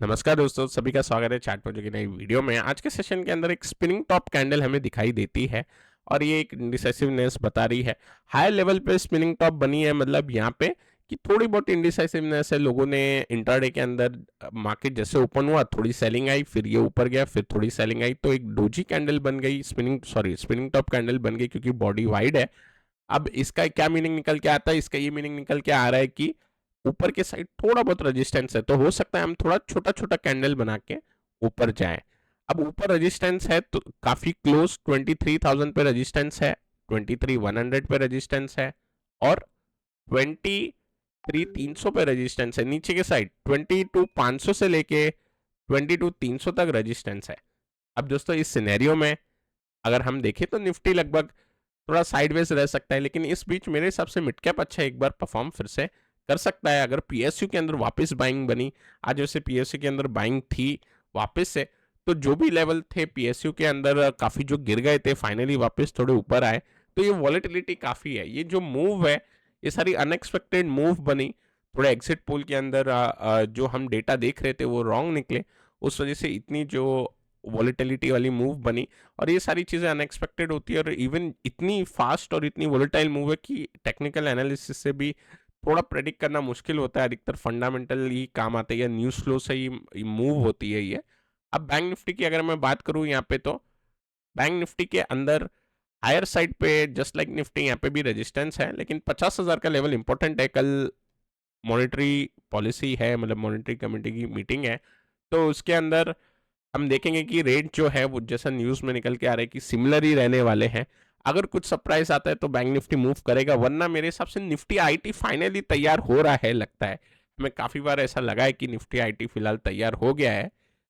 नमस्कार दोस्तों, सभी का स्वागत है चार्ट मोजो की नई वीडियो में। आज के सेशन के अंदर एक स्पिनिंग टॉप कैंडल हमें दिखाई देती है और ये एक इंडिसाइसिवनेस बता रही है। हायर लेवल पे स्पिनिंग टॉप बनी है, मतलब यहाँ पे कि थोड़ी बहुत इंडिसाइसिवनेस है। लोगों ने इंट्राडे के अंदर मार्केट जैसे ओपन हुआ थोड़ी सेलिंग आई, फिर ये ऊपर गया, फिर थोड़ी सेलिंग आई, तो एक डोजी कैंडल बन गई, स्पिनिंग टॉप कैंडल बन गई क्योंकि बॉडी वाइड है। अब इसका क्या मीनिंग निकल के आता है? इसका ये मीनिंग निकल के आ रहा है कि ऊपर के साइड थोड़ा बहुत रेजिस्टेंस है, तो हो सकता है हम थोड़ा छोटा छोटा कैंडल बना के ऊपर जाएं। अब ऊपर रेजिस्टेंस है तो काफी क्लोज 23,000 पे रेजिस्टेंस है, 23,100 पे रेजिस्टेंस है और 23,300 पे रेजिस्टेंस है। नीचे के साइड 22,500 से लेके 22,300 तक रेजिस्टेंस है। अब दोस्तों इस सिनेरियो में अगर हम देखें तो निफ्टी लगभग थोड़ा साइडवेज रह सकता है, लेकिन इस बीच मेरे हिसाब से मिड कैप अच्छा एक बार परफॉर्म फिर से कर सकता है। अगर पीएसयू के अंदर वापस बाइंग बनी, आज वैसे पीएसयू के अंदर बाइंग थी वापस से, तो जो भी लेवल थे पीएसयू के अंदर काफी जो गिर गए थे फाइनली वापस थोड़े ऊपर आए, तो ये वॉलेटिलिटी काफी है। ये जो मूव है ये सारी अनएक्सपेक्टेड मूव बनी। थोड़े एग्जिट पोल के अंदर जो हम डेटा देख रहे थे वो रॉन्ग निकले, उस वजह से इतनी जो वॉलेटिलिटी वाली मूव बनी। और ये सारी चीज़ें अनएक्सपेक्टेड होती है और इवन इतनी फास्ट और इतनी वोलेटाइल मूव है कि टेक्निकल एनालिसिस से भी थोड़ा प्रेडिक्ट करना मुश्किल होता है। अधिकतर फंडामेंटल ही काम आते हैं या न्यूज़ फ्लो से ही मूव होती है ये। अब बैंक निफ्टी की अगर मैं बात करूं यहाँ पे, तो बैंक निफ्टी के अंदर हायर साइड पे जस्ट लाइक निफ्टी यहाँ पे भी रेजिस्टेंस है, लेकिन 50,000 का लेवल इंपॉर्टेंट है। कल मॉनेटरी पॉलिसी है, मतलब मॉनेटरी कमेटी की मीटिंग है, तो उसके अंदर हम देखेंगे कि रेट जो है वो जैसा न्यूज़ में निकल के आ रहा है कि सिमिलर ही रहने वाले हैं। अगर कुछ सरप्राइज आता है तो बैंक निफ्टी मूव करेगा, वरना मेरे हिसाब से निफ्टी आईटी फाइनली तैयार हो रहा है लगता है। हमें काफ़ी बार ऐसा लगा है कि निफ्टी आईटी फिलहाल तैयार हो गया है।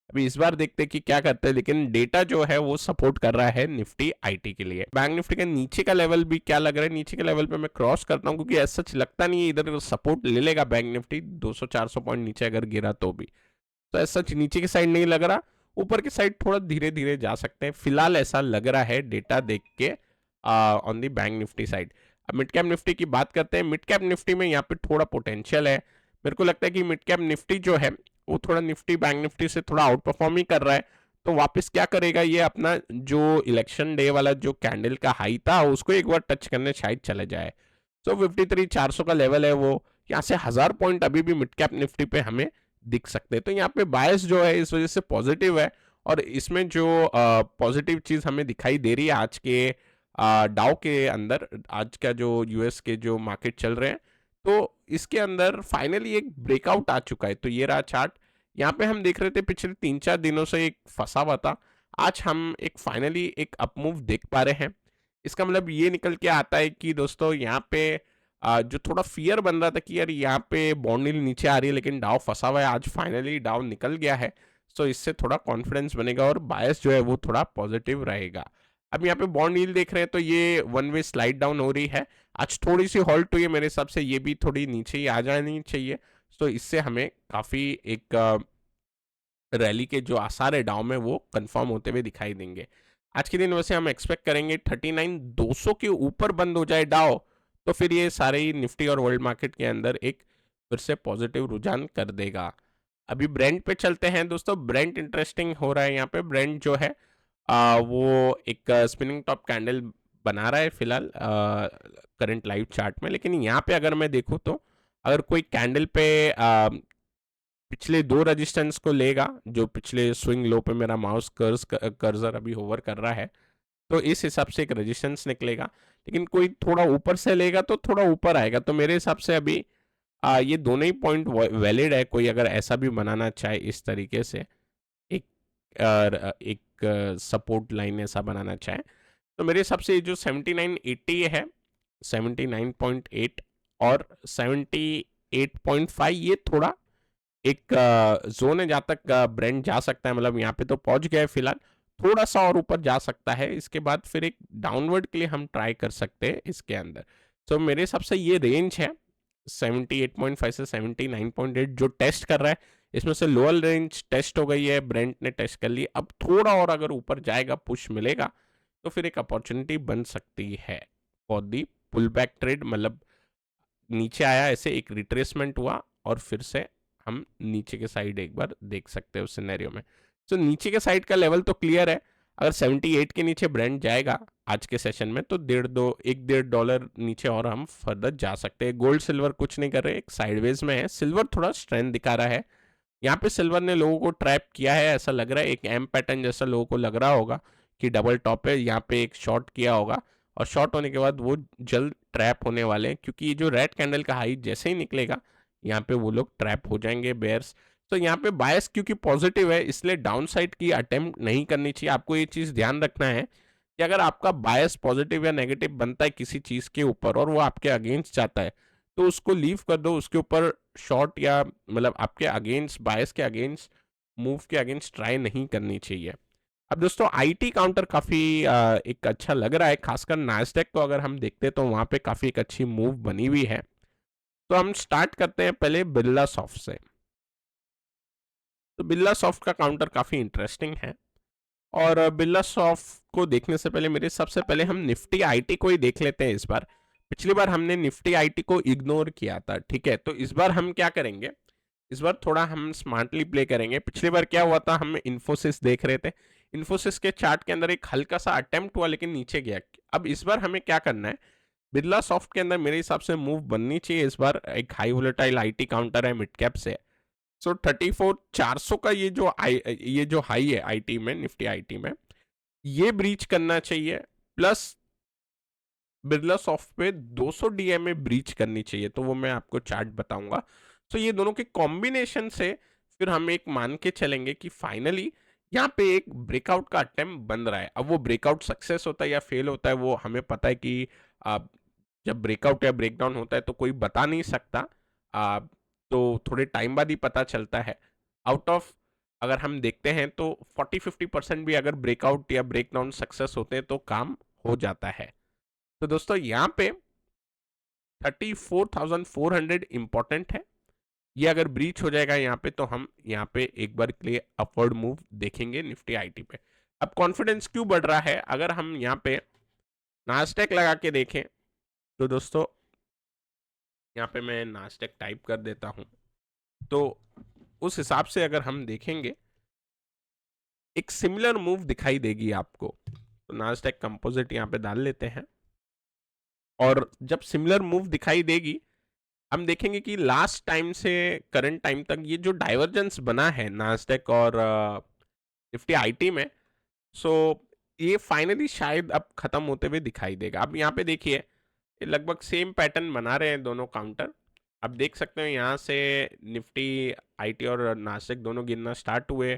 अभी इस बार देखते हैं कि क्या करते हैं, लेकिन डेटा जो है वो सपोर्ट कर रहा है निफ्टी आईटी के लिए। बैंक निफ्टी का नीचे का लेवल भी क्या लग रहा है, नीचे के लेवल पे मैं क्रॉस करता हूँ क्योंकि ऐसा सच लगता नहीं है इधर सपोर्ट ले लेगा बैंक निफ्टी। 200-400 पॉइंट नीचे अगर गिरा तो भी, तो ऐसा सच नीचे की साइड नहीं लग रहा। ऊपर की साइड थोड़ा धीरे धीरे जा सकते हैं, फिलहाल ऐसा लग रहा है डेटा देख के on the bank Nifty side. अब मिड कैप निफ्टी की बात करते हैं। मिड कैप निफ्टी में यहाँ पे थोड़ा पोटेंशियल है। मेरे को लगता है कि मिड कैप निफ्टी जो है वो थोड़ा निफ्टी बैंक निफ्टी से थोड़ा आउट परफॉर्म ही कर रहा है। तो वापस क्या करेगा, ये अपना जो इलेक्शन डे वाला जो कैंडल का हाई था उसको एक बार टच करने शायद चले जाए। तो 53,400 का लेवल है वो, यहाँ से 1000 पॉइंट अभी भी मिड कैप निफ्टी पे हमें दिख सकते हैं। तो यहाँ पे बायस जो है इस वजह से पॉजिटिव है। और इसमें जो पॉजिटिव चीज़ हमें दिखाई दे रही है आज के डाउ के अंदर, आज का जो यूएस के जो मार्केट चल रहे हैं, तो इसके अंदर फाइनली एक ब्रेकआउट आ चुका है। तो ये रहा चार्ट। यहाँ पे हम देख रहे थे पिछले 3-4 दिनों से एक फंसा हुआ था, आज हम एक फाइनली एक अपमूव देख पा रहे हैं। इसका मतलब ये निकल के आता है कि दोस्तों यहाँ पे जो थोड़ा फियर बन रहा था कि यार यहाँ पे बॉन्ड यील्ड नीचे आ रही है लेकिन डाउ फंसा हुआ है, आज फाइनली डाउ निकल गया है। सो इससे थोड़ा कॉन्फिडेंस बनेगा और बायस जो है वो थोड़ा पॉजिटिव रहेगा। अब यहाँ पे बॉन्ड यील्ड देख रहे हैं तो ये वन वे स्लाइड डाउन हो रही है। आज थोड़ी सी हॉल्ट हुई है, मेरे हिसाब से ये भी थोड़ी नीचे ही आ जानी चाहिए। तो इससे हमें काफ़ी एक रैली के जो आसार है डाउ में वो कंफर्म होते हुए दिखाई देंगे। आज के दिन वैसे हम एक्सपेक्ट करेंगे 39,200 के ऊपर बंद हो जाए डाउ, तो फिर ये सारे ही निफ्टी और वर्ल्ड मार्केट के अंदर एक फिर से पॉजिटिव रुझान कर देगा। अभी ब्रेंट पे चलते हैं दोस्तों। ब्रेंट इंटरेस्टिंग हो रहा है। यहाँ पे ब्रेंट जो है वो एक स्पिनिंग टॉप कैंडल बना रहा है फिलहाल करंट लाइव चार्ट में, लेकिन यहाँ पे अगर मैं देखूँ तो अगर कोई कैंडल पे पिछले 2 रेजिस्टेंस को लेगा, जो पिछले स्विंग लो पे मेरा माउस कर्सर अभी होवर कर रहा है, तो इस हिसाब से एक रेजिस्टेंस निकलेगा। लेकिन कोई थोड़ा ऊपर से लेगा तो थोड़ा ऊपर आएगा। तो मेरे हिसाब से अभी ये दोनों ही पॉइंट वैलिड है। कोई अगर ऐसा भी बनाना चाहे इस तरीके से एक एक सपोर्ट लाइन ऐसा बनाना चाहे, तो मेरे हिसाब से ये जो 7980 है, 79.8 और 78.5, ये थोड़ा एक जोन है जहाँ तक ब्रेंड जा सकता है। मतलब यहाँ पे तो पहुंच गया है फिलहाल, थोड़ा सा और ऊपर जा सकता है। इसके बाद फिर एक डाउनवर्ड के लिए हम ट्राई कर सकते हैं इसके अंदर। तो मेरे हिसाब से ये रेंज है 78.5 से 79.8 जो टेस्ट कर रहा है। इसमें से लोअर रेंज टेस्ट हो गई है, ब्रेंट ने टेस्ट कर ली। अब थोड़ा और अगर ऊपर जाएगा, पुश मिलेगा, तो फिर एक अपॉर्चुनिटी बन सकती है for the pull back trade. मतलब नीचे आया, ऐसे एक रिट्रेसमेंट हुआ और फिर से हम नीचे के साइड एक बार देख सकते हैं उस सिनेरियो में। तो नीचे के साइड का लेवल तो क्लियर है, अगर 78 के नीचे ब्रेंट जाएगा आज के सेशन में तो $1.5 नीचे और हम फर्दर जा सकते हैं। गोल्ड सिल्वर कुछ नहीं कर रहे, एक साइडवेज में है। सिल्वर थोड़ा स्ट्रेंथ दिखा रहा है, यहाँ पे सिल्वर ने लोगों को ट्रैप किया है ऐसा लग रहा है, एक एम पैटर्न जैसा लोगों को लग रहा होगा कि डबल टॉप है, यहाँ पे एक शॉर्ट किया होगा और शॉर्ट होने के बाद वो जल्द ट्रैप होने वाले हैं, क्योंकि ये जो रेड कैंडल का हाई जैसे ही निकलेगा यहाँ पे वो लोग ट्रैप हो जाएंगे बेयर्स। तो यहाँ पे बायस क्योंकि पॉजिटिव है इसलिए डाउन साइड की अटेम्प्ट नहीं करनी चाहिए। आपको ये चीज़ ध्यान रखना है कि अगर आपका बायस पॉजिटिव या नेगेटिव बनता है किसी चीज़ के ऊपर और वो आपके अगेंस्ट जाता है तो उसको लीव कर दो, उसके ऊपर शॉर्ट या मतलब आपके अगेंस्ट बायस के अगेंस्ट मूव के अगेंस्ट ट्राई नहीं करनी चाहिए। अब दोस्तों आईटी काउंटर काफ़ी एक अच्छा लग रहा है, खासकर नास्डैक को अगर हम देखते हैं तो वहाँ पे काफ़ी एक अच्छी मूव बनी हुई है। तो हम स्टार्ट करते हैं पहले बिरला सॉफ्ट से। तो बिरला सॉफ्ट का काउंटर काफ़ी इंटरेस्टिंग है और बिरला सॉफ्ट को देखने से पहले मेरे सबसे पहले हम निफ्टी आईटी को ही देख लेते हैं इस बार। पिछली बार हमने निफ्टी आईटी को इग्नोर किया था, ठीक है, तो इस बार हम क्या करेंगे, इस बार थोड़ा हम स्मार्टली प्ले करेंगे। पिछली बार क्या हुआ था, हम इन्फोसिस देख रहे थे, इन्फोसिस के चार्ट के अंदर एक हल्का सा अटेम्प्ट हुआ लेकिन नीचे गया। अब इस बार हमें क्या करना है, बिरला सॉफ्ट के अंदर मेरे हिसाब से मूव बननी चाहिए इस बार। एक हाई वोलेटाइल आईटी काउंटर है मिड कैप से, सो 34,400 का ये जो हाई है आईटी में, निफ्टी आईटी में, ये ब्रीच करना चाहिए। प्लस बिरला सॉफ्ट पे 200 डीएमए ब्रीच करनी चाहिए, तो वो मैं आपको चार्ट बताऊंगा। तो ये दोनों के कॉम्बिनेशन से फिर हम एक मान के चलेंगे कि फाइनली यहाँ पे एक ब्रेकआउट का अटेम्प्ट बन रहा है। अब वो ब्रेकआउट सक्सेस होता है या फेल होता है वो हमें पता है कि जब ब्रेकआउट या ब्रेकडाउन होता है तो कोई बता नहीं सकता, तो थोड़े टाइम बाद ही पता चलता है। आउट ऑफ अगर हम देखते हैं तो 40-50% भी अगर ब्रेकआउट या ब्रेकडाउन सक्सेस होते हैं तो काम हो जाता है। तो दोस्तों यहाँ पे 34,400 इंपॉर्टेंट है, ये अगर ब्रीच हो जाएगा यहाँ पे तो हम यहाँ पे एक बार के लिए अपवर्ड मूव देखेंगे निफ्टी आईटी पे। अब कॉन्फिडेंस क्यों बढ़ रहा है, अगर हम यहाँ पे नास्टेक लगा के देखें तो दोस्तों यहाँ पे मैं नास्टेक टाइप कर देता हूँ, तो उस हिसाब से अगर हम देखेंगे एक सिमिलर मूव दिखाई देगी आपको। तो नास्टेक कंपोजिट यहाँ पे डाल लेते हैं और जब सिमिलर मूव दिखाई देगी हम देखेंगे कि लास्ट टाइम से करंट टाइम तक ये जो डाइवर्जेंस बना है नास्डेक और निफ्टी आईटी में, सो ये फाइनली शायद अब खत्म होते हुए दिखाई देगा। अब यहाँ पे देखिए ये लगभग सेम पैटर्न बना रहे हैं दोनों काउंटर। अब देख सकते हो यहाँ से निफ्टी आईटी और नास्डेक दोनों गिरना स्टार्ट हुए,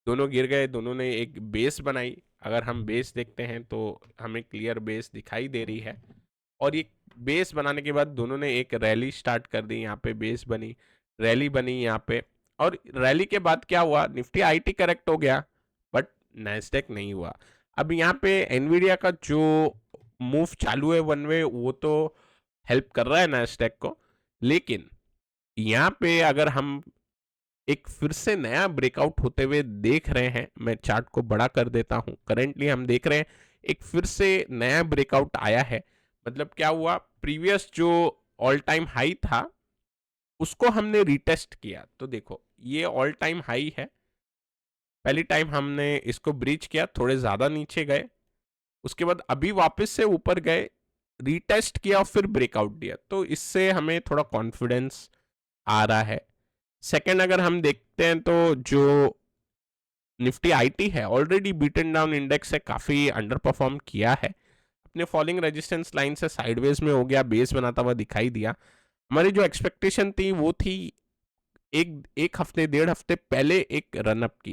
दोनों गिर गए, दोनों ने एक बेस बनाई। अगर हम बेस देखते हैं तो हमें क्लियर बेस दिखाई दे रही है और ये बेस बनाने के बाद दोनों ने एक रैली स्टार्ट कर दी। यहाँ पे बेस बनी, रैली बनी यहाँ पे, और रैली के बाद क्या हुआ, निफ्टी आईटी करेक्ट हो गया बट नैस्डैक नहीं हुआ। अब यहाँ पे एनवीडिया का जो मूव चालू है वन वे वो तो हेल्प कर रहा है नैस्डैक को, लेकिन यहाँ पे अगर हम एक फिर से नया ब्रेकआउट होते हुए देख रहे हैं, मैं चार्ट को बड़ा कर देता हूँ, करेंटली हम देख रहे हैं एक फिर से नया ब्रेकआउट आया है। मतलब क्या हुआ, प्रीवियस जो ऑल टाइम हाई था उसको हमने रिटेस्ट किया, तो देखो ये ऑल टाइम हाई है, पहली टाइम हमने इसको ब्रीच किया, थोड़े ज्यादा नीचे गए, उसके बाद अभी वापस से ऊपर गए, रिटेस्ट किया और फिर ब्रेकआउट दिया, तो इससे हमें थोड़ा कॉन्फिडेंस आ रहा है। सेकंड अगर हम देखते हैं तो जो निफ्टी आईटी है ऑलरेडी बीटन डाउन इंडेक्स से काफी अंडर परफॉर्म किया है, अपने फॉलिंग रेजिस्टेंस लाइन से साइडवेज में हो गया, बेस बनाता हुआ दिखाई दिया। हमारी जो एक्सपेक्टेशन थी वो थी एक हफ्ते 1.5 हफ्ते पहले एक रनअप की,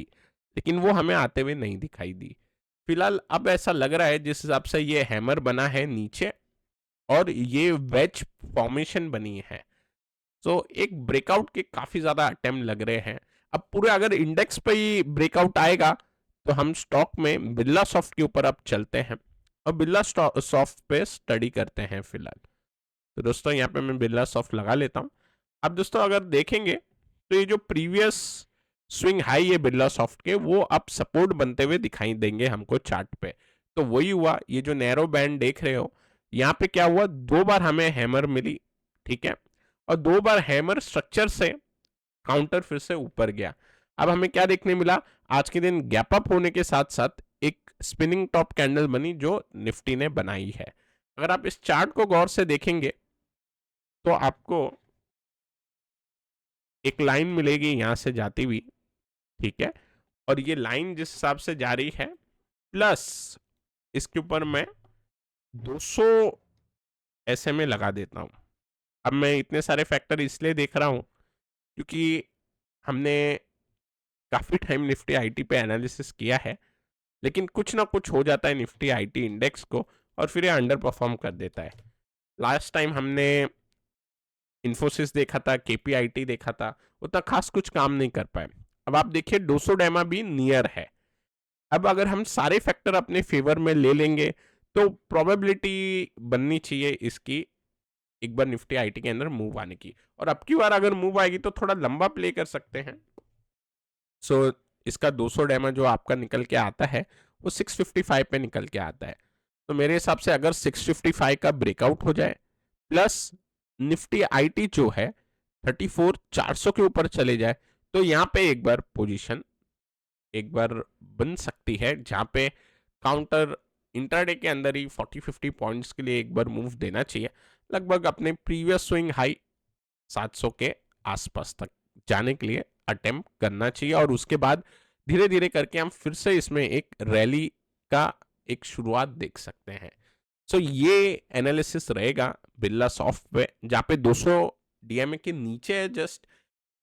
लेकिन वो हमें आते हुए नहीं दिखाई दी। फिलहाल अब ऐसा लग रहा है जिस हिसाब से ये हैमर बना है नीचे और ये वेज फॉर्मेशन बनी है, तो एक ब्रेकआउट के काफी ज्यादा अटेम्प्ट लग रहे हैं। अब पूरे अगर इंडेक्स पे ही ब्रेकआउट आएगा तो हम स्टॉक में बिरला सॉफ्ट के ऊपर अब चलते हैं और बिरला सॉफ्ट पे स्टडी करते हैं फिलहाल। तो दोस्तों यहाँ पे मैं बिरला सॉफ्ट लगा लेता हूँ। अब दोस्तों अगर देखेंगे तो ये जो प्रीवियस स्विंग हाई है बिरला सॉफ्ट के, वो अब सपोर्ट बनते हुए दिखाई देंगे हमको चार्ट पे। तो वही हुआ, ये जो नैरो बैंड देख रहे हो यहाँ पे क्या हुआ, 2 बार हमें हैमर मिली, ठीक है, और 2 बार हैमर स्ट्रक्चर से काउंटर फिर से ऊपर गया। अब हमें क्या देखने मिला, आज के दिन गैप अप होने के साथ साथ एक स्पिनिंग टॉप कैंडल बनी जो निफ्टी ने बनाई है। अगर आप इस चार्ट को गौर से देखेंगे तो आपको एक लाइन मिलेगी यहां से जाती हुई, ठीक है, और ये लाइन जिस हिसाब से जा रही है प्लस इसके ऊपर मैं 200 SMA लगा देता हूं। अब मैं इतने सारे फैक्टर इसलिए देख रहा हूं क्योंकि हमने काफी टाइम निफ्टी आईटी पे एनालिसिस किया है, लेकिन कुछ ना कुछ हो जाता है निफ्टी आईटी इंडेक्स को और फिर ये अंडर परफॉर्म कर देता है। लास्ट टाइम हमने इन्फोसिस देखा था, केपीआईटी देखा था, उतना खास कुछ काम नहीं कर पाए। अब आप देखिए 200 डेमा भी नियर है। अब अगर हम सारे फैक्टर अपने फेवर में ले लेंगे तो प्रोबेबिलिटी बननी चाहिए इसकी एक बार निफ्टी आईटी के अंदर मूव आने की, और अब की बार अगर मूव आएगी तो थोड़ा लंबा प्ले कर सकते हैं। सो इसका 200 डेमा जो आपका निकल के आता है वो 655 पे निकल के आता है। तो मेरे हिसाब से अगर 655 का ब्रेकआउट हो जाए प्लस निफ्टी आईटी जो है 34,400 के ऊपर चले जाए तो यहाँ पे एक बार पोजीशन एक बार बन सकती है, जहाँ पे काउंटर इंट्राडे के अंदर ही 40-50 पॉइंट्स के लिए एक बार मूव देना चाहिए, लगभग अपने प्रीवियस स्विंग हाई 700 के आसपास तक जाने के लिए अटेम्प्ट करना चाहिए, और उसके बाद धीरे धीरे करके हम फिर से इसमें एक रैली का एक शुरुआत देख सकते हैं। सो ये एनालिसिस रहेगा बिरला सॉफ्ट पे, जहाँ पे 200 डीएमए के नीचे है, जस्ट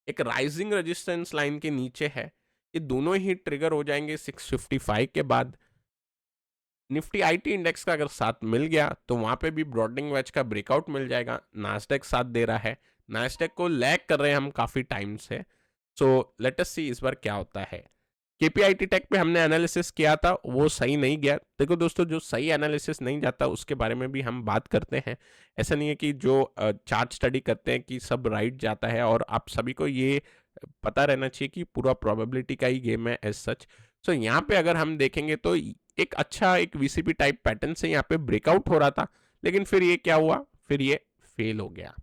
एक राइजिंग रेजिस्टेंस लाइन के नीचे है। ये दोनों ही ट्रिगर हो जाएंगे 655 के बाद। निफ्टी आईटी इंडेक्स का अगर साथ मिल गया तो वहां पे भी ब्रॉडनिंग वेज का ब्रेकआउट मिल जाएगा। नास्डेक साथ दे रहा है, नास्डेक को लैग कर रहे हैं हम काफी टाइम से। सो लेट अस सी इस बार क्या होता है। केपीआईटी टेक पे हमने एनालिसिस किया था, वो सही नहीं गया। देखो दोस्तों, जो सही एनालिसिस नहीं जाता उसके बारे में भी हम बात करते हैं। ऐसा नहीं है कि जो चार्ट स्टडी करते हैं कि सब राइट जाता है, और आप सभी को ये पता रहना चाहिए कि पूरा प्रोबेबिलिटी का ही गेम है एज सच। सो यहाँ पे अगर हम देखेंगे तो एक अच्छा एक वीसीपी टाइप पैटर्न से यहाँ पे ब्रेकआउट हो रहा था, लेकिन फिर ये क्या हुआ, फिर ये फेल हो गया।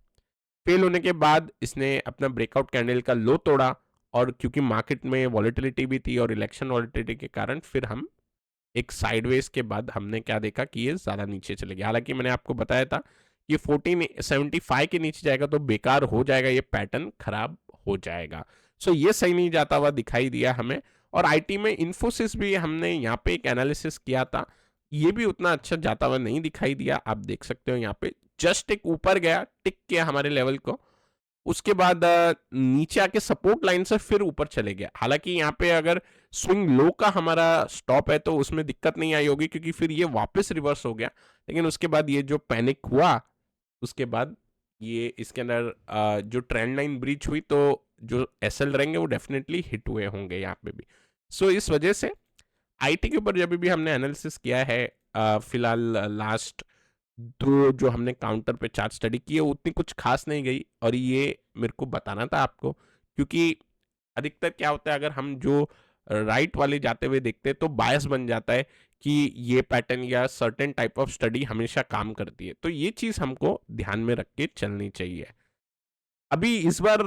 फेल होने के बाद इसने अपना ब्रेकआउट कैंडल का लो तोड़ा, और क्योंकि मार्केट में वॉलेटिलिटी भी थी और इलेक्शन वॉलेटिलिटी के कारण फिर हम एक साइडवेज के बाद हमने क्या देखा कि ये ज़्यादा नीचे चले गया। हालांकि मैंने आपको बताया था कि 1475 के नीचे जाएगा तो बेकार हो जाएगा, ये पैटर्न खराब हो जाएगा। सो ये सही नहीं जाता हुआ दिखाई दिया हमें। और आईटी में इन्फोसिस भी हमने यहाँ पे एक एनालिसिस किया था, ये भी उतना अच्छा जाता हुआ नहीं दिखाई दिया। आप देख सकते हो यहाँ पे जस्ट एक ऊपर गया, टिक किया हमारे लेवल को, उसके बाद नीचे आके सपोर्ट लाइन से फिर ऊपर चले गया। हालांकि यहाँ पे अगर स्विंग लो का हमारा स्टॉप है तो उसमें दिक्कत नहीं आई होगी, क्योंकि फिर ये वापस रिवर्स हो गया। लेकिन उसके बाद ये जो पैनिक हुआ, उसके बाद ये इसके अंदर जो ट्रेंड लाइन ब्रीच हुई तो जो एसएल रहेंगे वो डेफिनेटली हिट हुए होंगे यहाँ पे भी। सो इस वजह से आईटी के ऊपर जब भी हमने एनालिसिस किया है, फिलहाल लास्ट दो जो हमने काउंटर पे चार्ट स्टडी की है उतनी कुछ खास नहीं गई, और ये मेरे को बताना था आपको, क्योंकि अधिकतर क्या होता है अगर हम जो राइट वाले जाते हुए देखते हैं तो बायस बन जाता है कि ये पैटर्न या सर्टेन टाइप ऑफ स्टडी हमेशा काम करती है। तो ये चीज हमको ध्यान में रख के चलनी चाहिए। अभी इस बार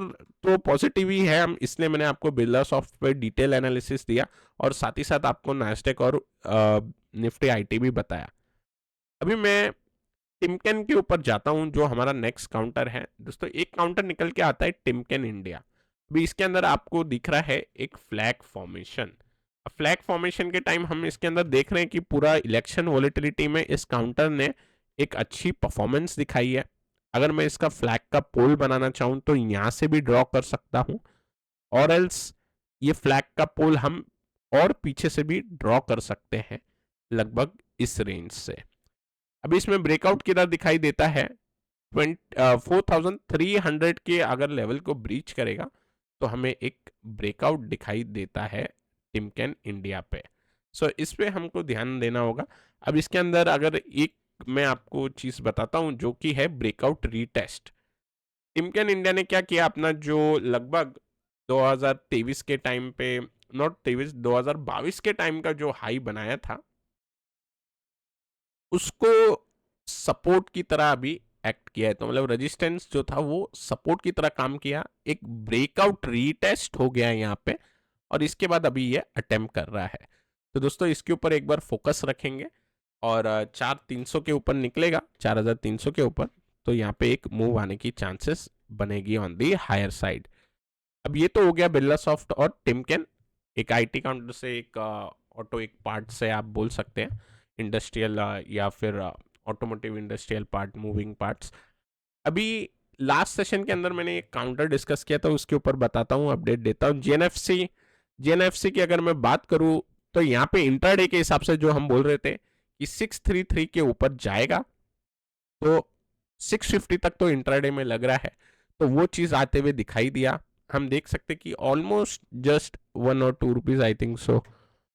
तो पॉजिटिव ही है हम, इसलिए मैंने आपको बिरला सॉफ्ट पे डिटेल एनालिसिस दिया और साथ ही साथ आपको नास्डेक और निफ्टी आईटी भी बताया। अभी मैं टिमकेन के ऊपर जाता हूं जो हमारा नेक्स्ट काउंटर है। दोस्तों एक काउंटर निकल के आता है टिमकेन इंडिया। अभी इसके अंदर आपको दिख रहा है एक फ्लैग फॉर्मेशन। फ्लैग फॉर्मेशन के टाइम हम इसके अंदर देख रहे हैं कि पूरा इलेक्शन वॉलेटिलिटी में इस काउंटर ने एक अच्छी परफॉर्मेंस दिखाई है। अगर मैं इसका फ्लैग का पोल बनाना चाहूं तो यहां से भी ड्रॉ कर सकता हूं, और एल्स ये फ्लैग का पोल हम और पीछे से भी ड्रॉ कर सकते हैं लगभग इस रेंज से। अभी इसमें ब्रेकआउट किधर दिखाई देता है, 4300 के अगर लेवल को ब्रीच करेगा तो हमें एक ब्रेकआउट दिखाई देता है टिमकेन इंडिया पे। सो इस पे हमको ध्यान देना होगा। अब इसके अंदर अगर एक मैं आपको चीज बताता हूं जो कि है ब्रेकआउट रीटेस्ट। टिमकेन इंडिया ने क्या किया, अपना जो लगभग 2023 के टाइम पे, नॉट 23, 2022 के टाइम का जो हाई बनाया था उसको सपोर्ट की तरह अभी एक्ट किया है, तो मतलब रेजिस्टेंस जो था वो सपोर्ट की तरह काम किया, एक ब्रेकआउट रीटेस्ट हो गया है यहाँ पे, और इसके बाद अभी ये अटेम्प्ट कर रहा है। तो दोस्तों इसके ऊपर एक बार फोकस रखेंगे, और 4300 के ऊपर निकलेगा, 4300 के ऊपर, तो यहाँ पे एक मूव आने की चांसेस बनेगी ऑन दी हायर साइड। अब ये तो हो गया बिरला सॉफ्ट और टिमकेन, एक आईटी काउंटर से, एक ऑटो, एक पार्ट से आप बोल सकते हैं, इंडस्ट्रियल या फिर automotive industrial part, moving parts. अभी लास्ट सेशन के अंदर मैंने एक काउंटर डिस्कस किया था, उसके ऊपर बताता हूँ, अपडेट देता हूँ। जीएनएफसी की अगर मैं बात करूँ तो यहाँ पे इंट्राडे के हिसाब से जो हम बोल रहे थे कि 633 के ऊपर जाएगा, तो 650 तक तो इंट्राडे में लग रहा है, तो वो चीज आते हुए दिखाई दिया। हम देख सकते कि ऑलमोस्ट जस्ट 1 और 2 rupees I think so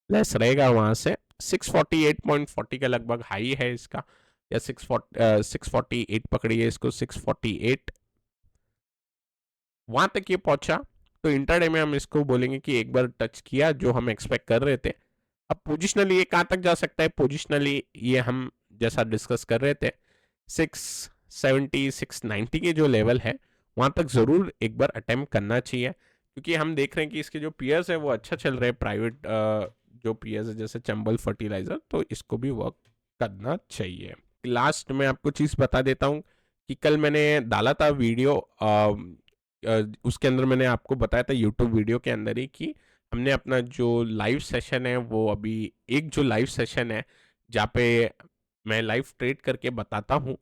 less रहेगा वहां से। 648.40 का लगभग हाई है इसका, या 648 पकड़िए इसको, 648 वहां तक ये पहुंचा, तो इंटरडे में हम इसको बोलेंगे कि एक बार टच किया जो हम एक्सपेक्ट कर रहे थे। अब पोजिशनली ये कहाँ तक जा सकता है, पोजिशनली ये हम जैसा डिस्कस कर रहे थे 670 690 के जो लेवल है वहां तक जरूर एक बार अटेम्प्ट करना चाहिए, क्योंकि हम देख रहे हैं कि इसके जो पीयर्स है वो अच्छा चल रहे हैं, प्राइवेट जो पीयर्स है जैसे चंबल फर्टिलाइजर, तो इसको भी वर्क करना चाहिए। लास्ट में आपको चीज बता देता हूँ कि कल मैंने डाला था वीडियो, उसके अंदर मैंने आपको बताया था यूट्यूब वीडियो के अंदर ही कि हमने अपना जो लाइव सेशन है वो अभी, एक जो लाइव सेशन है जहाँ पे मैं लाइव ट्रेड करके बताता हूँ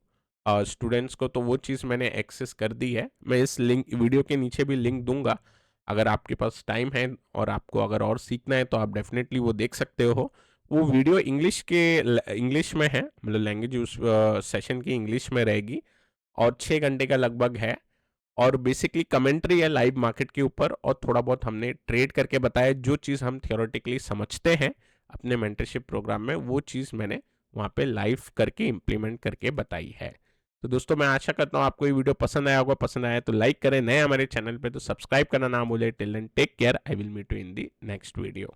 स्टूडेंट्स को, तो वो चीज़ मैंने एक्सेस कर दी है। मैं इस लिंक, वीडियो के नीचे भी लिंक दूंगा, अगर आपके पास टाइम है और आपको अगर और सीखना है तो आप डेफिनेटली वो देख सकते हो। वो वीडियो इंग्लिश में है, मतलब लैंग्वेज उस सेशन की इंग्लिश में रहेगी, और 6 घंटे का लगभग है, और बेसिकली कमेंट्री है लाइव मार्केट के ऊपर, और थोड़ा बहुत हमने ट्रेड करके बताया, जो चीज़ हम थियोरेटिकली समझते हैं अपने मेंटरशिप प्रोग्राम में, वो चीज़ मैंने वहाँ पे लाइव करके इम्प्लीमेंट करके बताई है। तो दोस्तों मैं आशा करता हूँ आपको ये वीडियो पसंद आया होगा, पसंद आया तो लाइक करें, नए हमारे चैनल पे तो सब्सक्राइब करना ना भूलें। Till then take care, I will meet you in the next video.